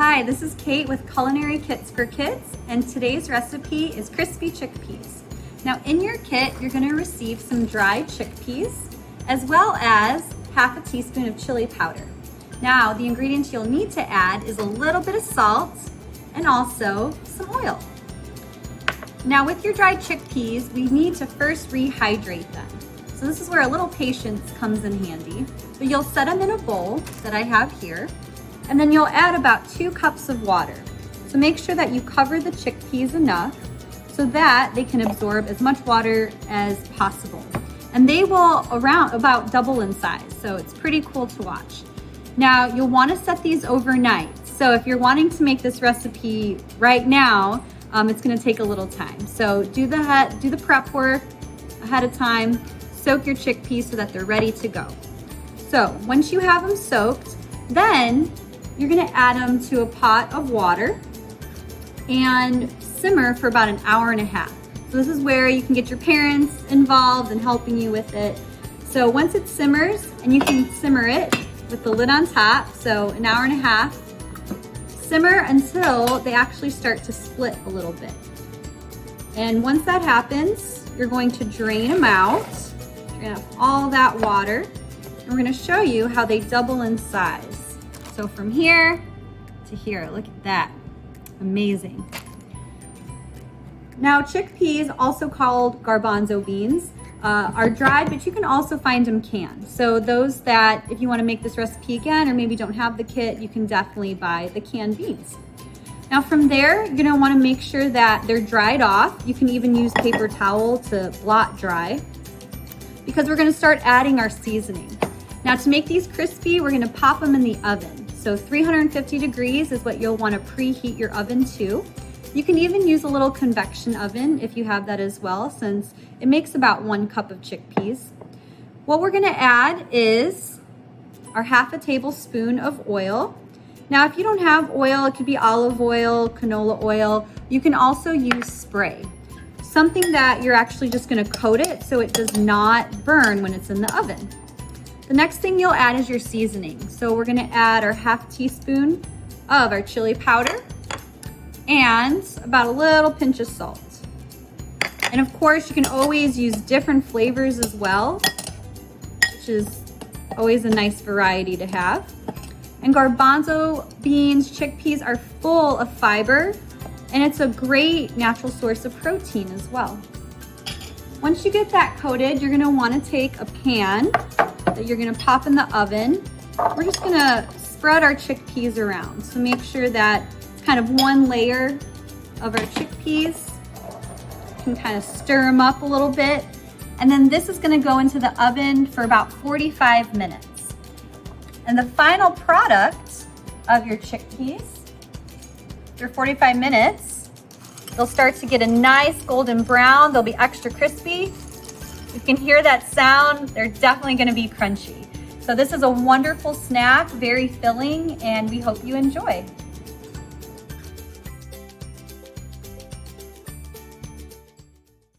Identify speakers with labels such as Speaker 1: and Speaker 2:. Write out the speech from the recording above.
Speaker 1: Hi, this is Kate with Culinary Kits for Kids, and today's recipe is crispy chickpeas. Now in your kit, you're gonna receive some dried chickpeas, as well as half a teaspoon of chili powder. Now, the ingredients you'll need to add is a little bit of salt and also some oil. Now with your dried chickpeas, we need to first rehydrate them. So this is where a little patience comes in handy. But you'll set them in a bowl that I have here, and then you'll add about 2 cups of water. So make sure that you cover the chickpeas enough so that they can absorb as much water as possible. And they will about double in size, so it's pretty cool to watch. Now you'll want to set these overnight. So if you're wanting to make this recipe right now, it's going to take a little time. So do the prep work ahead of time, soak your chickpeas so that they're ready to go. So once you have them soaked, then you're gonna add them to a pot of water and simmer for about 1.5 hours. So this is where you can get your parents involved in helping you with it. So once it simmers, and you can simmer it with the lid on top, so 1.5 hours, simmer until they actually start to split a little bit. And once that happens, you're going to drain them out, drain off all that water, and we're gonna show you how they double in size. So from here to here, look at that, amazing. Now chickpeas, also called garbanzo beans, are dried, but you can also find them canned. So those that, if you wanna make this recipe again, or maybe don't have the kit, you can definitely buy the canned beans. Now from there, you're gonna wanna make sure that they're dried off. You can even use paper towel to blot dry, because we're gonna start adding our seasoning. Now to make these crispy, we're gonna pop them in the oven. So 350 degrees is what you'll wanna preheat your oven to. You can even use a little convection oven if you have that as well, since it makes about 1 cup of chickpeas. What we're gonna add is our half a tablespoon of oil. Now, if you don't have oil, it could be olive oil, canola oil. You can also use spray, something that you're actually just gonna coat it so it does not burn when it's in the oven. The next thing you'll add is your seasoning. So we're gonna add our half teaspoon of our chili powder and about a little pinch of salt. And of course, you can always use different flavors as well, which is always a nice variety to have. And garbanzo beans, chickpeas are full of fiber, and it's a great natural source of protein as well. Once you get that coated, you're gonna wanna take a pan that you're gonna pop in the oven. We're just gonna spread our chickpeas around. So make sure that it's kind of one layer of our chickpeas. You can kind of stir them up a little bit. And then this is gonna go into the oven for about 45 minutes. And the final product of your chickpeas, after 45 minutes, they'll start to get a nice golden brown. They'll be extra crispy. You can hear that sound. They're definitely gonna be crunchy. So this is a wonderful snack, very filling, and we hope you enjoy.